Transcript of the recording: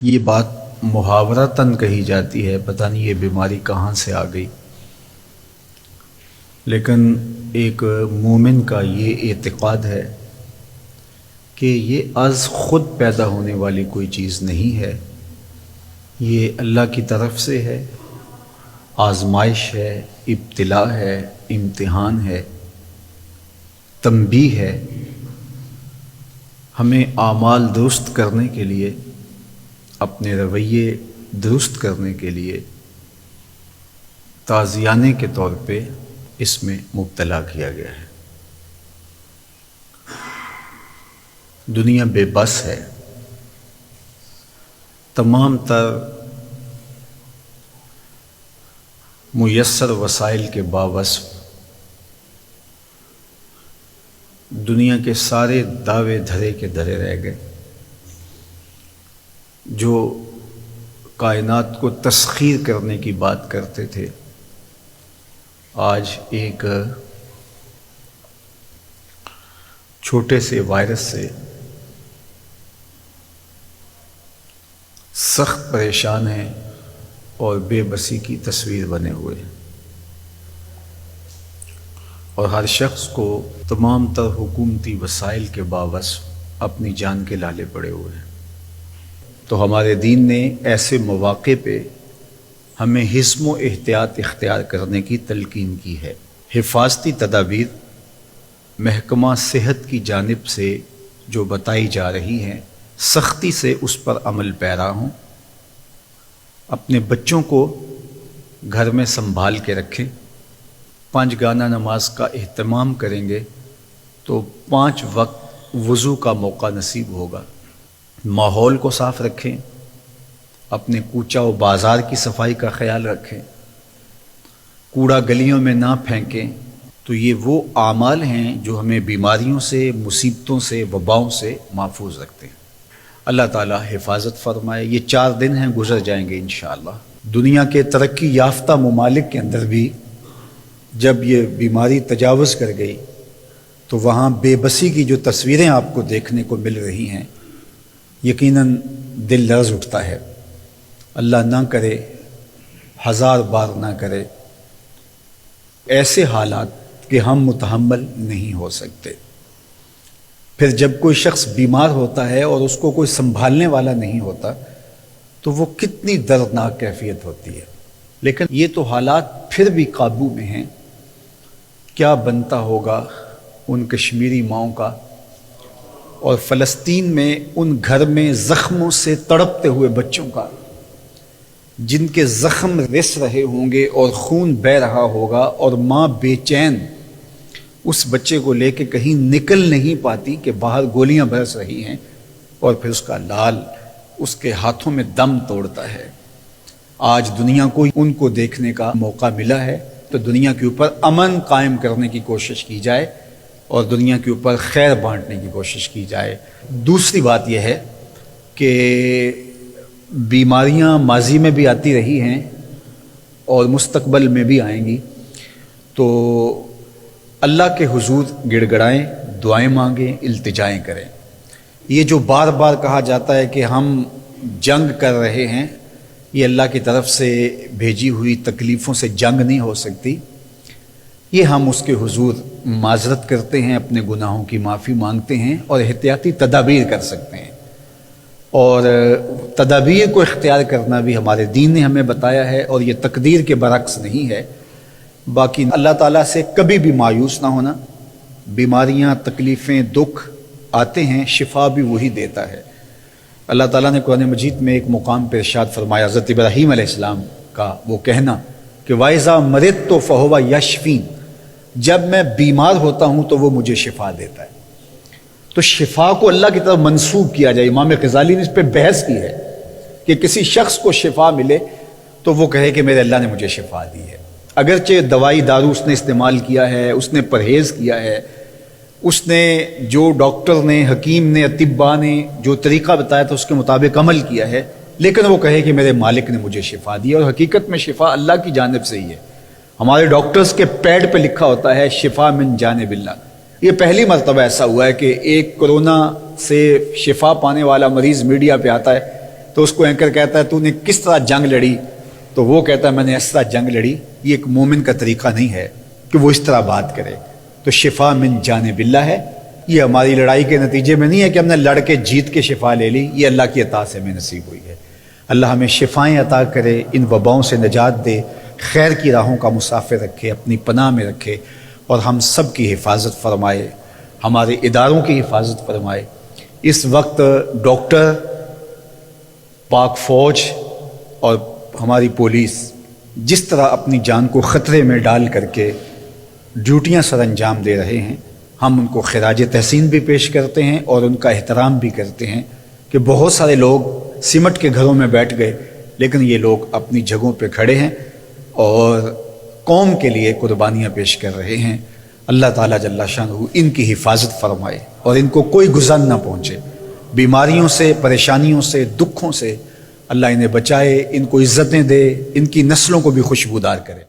یہ بات محاورتاً کہی جاتی ہے، پتہ نہیں یہ بیماری کہاں سے آ گئی، لیکن ایک مومن کا یہ اعتقاد ہے کہ یہ از خود پیدا ہونے والی کوئی چیز نہیں ہے، یہ اللہ کی طرف سے ہے، آزمائش ہے، ابتلا ہے، امتحان ہے، تنبیہ ہے، ہمیں اعمال درست کرنے کے لیے، اپنے رویے درست کرنے کے لیے تازیانے کے طور پہ اس میں مبتلا کیا گیا ہے۔ دنیا بے بس ہے، تمام تر میسر وسائل کے باوصف دنیا کے سارے دعوے دھرے کے دھرے رہ گئے۔ جو کائنات کو تسخیر کرنے کی بات کرتے تھے، آج ایک چھوٹے سے وائرس سے سخت پریشان ہیں اور بے بسی کی تصویر بنے ہوئے ہیں، اور ہر شخص کو تمام تر حکومتی وسائل کے باوصف اپنی جان کے لالے پڑے ہوئے ہیں۔ تو ہمارے دین نے ایسے مواقع پہ ہمیں حزم و احتیاط اختیار کرنے کی تلقین کی ہے۔ حفاظتی تدابیر محکمہ صحت کی جانب سے جو بتائی جا رہی ہیں، سختی سے اس پر عمل پیرا ہوں، اپنے بچوں کو گھر میں سنبھال کے رکھیں، 5 گانہ نماز کا اہتمام کریں گے تو 5 وقت وضو کا موقع نصیب ہوگا۔ ماحول کو صاف رکھیں، اپنے کوچہ و بازار کی صفائی کا خیال رکھیں، کوڑا گلیوں میں نہ پھینکیں۔ تو یہ وہ اعمال ہیں جو ہمیں بیماریوں سے، مصیبتوں سے، وباؤں سے محفوظ رکھتے ہیں۔ اللہ تعالی حفاظت فرمائے۔ یہ 4 دن ہیں، گزر جائیں گے انشاءاللہ۔ دنیا کے ترقی یافتہ ممالک کے اندر بھی جب یہ بیماری تجاوز کر گئی تو وہاں بے بسی کی جو تصویریں آپ کو دیکھنے کو مل رہی ہیں، یقیناً دل لرز اٹھتا ہے۔ اللہ نہ کرے، 1000 بار نہ کرے، ایسے حالات کہ ہم متحمل نہیں ہو سکتے۔ پھر جب کوئی شخص بیمار ہوتا ہے اور اس کو کوئی سنبھالنے والا نہیں ہوتا تو وہ کتنی دردناک کیفیت ہوتی ہے۔ لیکن یہ تو حالات پھر بھی قابو میں ہیں، کیا بنتا ہوگا ان کشمیری ماؤں کا، اور فلسطین میں ان گھر میں زخموں سے تڑپتے ہوئے بچوں کا، جن کے زخم رس رہے ہوں گے اور خون بہہ رہا ہوگا، اور ماں بے چین اس بچے کو لے کے کہیں نکل نہیں پاتی کہ باہر گولیاں برس رہی ہیں، اور پھر اس کا لال اس کے ہاتھوں میں دم توڑتا ہے۔ آج دنیا کو ان کو دیکھنے کا موقع ملا ہے، تو دنیا کے اوپر امن قائم کرنے کی کوشش کی جائے اور دنیا کے اوپر خیر بانٹنے کی کوشش کی جائے۔ دوسری بات یہ ہے کہ بیماریاں ماضی میں بھی آتی رہی ہیں اور مستقبل میں بھی آئیں گی، تو اللہ کے حضور گڑ گڑائیں، دعائیں مانگیں، التجائیں کریں۔ یہ جو بار بار کہا جاتا ہے کہ ہم جنگ کر رہے ہیں، یہ اللہ کی طرف سے بھیجی ہوئی تکلیفوں سے جنگ نہیں ہو سکتی۔ یہ ہم اس کے حضور معذرت کرتے ہیں، اپنے گناہوں کی معافی مانگتے ہیں اور احتیاطی تدابیر کر سکتے ہیں، اور تدابیر کو اختیار کرنا بھی ہمارے دین نے ہمیں بتایا ہے، اور یہ تقدیر کے برعکس نہیں ہے۔ باقی اللہ تعالیٰ سے کبھی بھی مایوس نہ ہونا۔ بیماریاں، تکلیفیں، دکھ آتے ہیں، شفا بھی وہی دیتا ہے۔ اللہ تعالیٰ نے قرآن مجید میں ایک مقام پہ ارشاد فرمایا، حضرت ابراہیم علیہ السلام کا وہ کہنا کہ وَإِذَا مَرِضْتُ فَهُوَ يَشْفِينِ، جب میں بیمار ہوتا ہوں تو وہ مجھے شفا دیتا ہے۔ تو شفا کو اللہ کی طرف منسوب کیا جائے۔ امام غزالی نے اس پہ بحث کی ہے کہ کسی شخص کو شفا ملے تو وہ کہے کہ میرے اللہ نے مجھے شفا دی ہے، اگرچہ دوائی دارو اس نے استعمال کیا ہے، اس نے پرہیز کیا ہے، اس نے جو ڈاکٹر نے، حکیم نے، اطباء نے جو طریقہ بتایا تھا اس کے مطابق عمل کیا ہے، لیکن وہ کہے کہ میرے مالک نے مجھے شفا دی، اور حقیقت میں شفا اللہ کی جانب سے ہی ہے۔ ہمارے ڈاکٹرز کے پیڈ پہ لکھا ہوتا ہے شفا من جانب اللہ۔ یہ پہلی مرتبہ ایسا ہوا ہے کہ ایک کورونا سے شفا پانے والا مریض میڈیا پہ آتا ہے تو تو اس کو اینکر کہتا ہے تو نے کس طرح جنگ لڑی، تو وہ کہتا ہے میں نے اس طرح جنگ لڑی۔ یہ ایک مومن کا طریقہ نہیں ہے کہ وہ اس طرح بات کرے۔ تو شفا من جانب اللہ ہے، یہ ہماری لڑائی کے نتیجے میں نہیں ہے کہ ہم نے لڑ کے جیت کے شفا لے لی، یہ اللہ کی عطا سے ہمیں نصیب ہوئی ہے۔ اللہ ہمیں شفائیں عطا کرے، ان وباؤں سے نجات دے، خیر کی راہوں کا مسافر رکھے، اپنی پناہ میں رکھے، اور ہم سب کی حفاظت فرمائے، ہمارے اداروں کی حفاظت فرمائے۔ اس وقت ڈاکٹر، پاک فوج اور ہماری پولیس جس طرح اپنی جان کو خطرے میں ڈال کر کے ڈیوٹیاں سر انجام دے رہے ہیں، ہم ان کو خراج تحسین بھی پیش کرتے ہیں اور ان کا احترام بھی کرتے ہیں کہ بہت سارے لوگ سمٹ کے گھروں میں بیٹھ گئے، لیکن یہ لوگ اپنی جگہوں پہ کھڑے ہیں اور قوم کے لیے قربانیاں پیش کر رہے ہیں۔ اللہ تعالیٰ جل شانہ ان کی حفاظت فرمائے اور ان کو کوئی گزر نہ پہنچے، بیماریوں سے، پریشانیوں سے، دکھوں سے اللہ انہیں بچائے، ان کو عزتیں دے، ان کی نسلوں کو بھی خوشبودار کرے۔